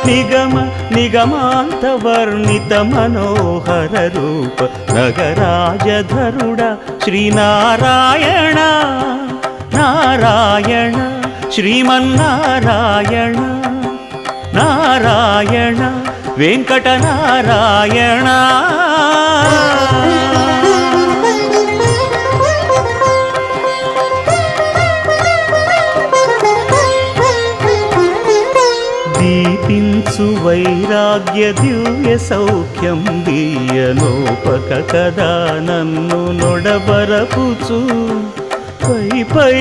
నిగమ నిగమాంత వర్ణిత మనోహర రూప నగరాజధరుడ శ్రీనారాయణ నారాయణ శ్రీమన్నారాయణ నారాయణ వెంకటనారాయణ దీపించు వైరాగ్య దివ్య సౌఖ్యం దీయనోపక కదా నన్ను నొడబరపుచు పై పై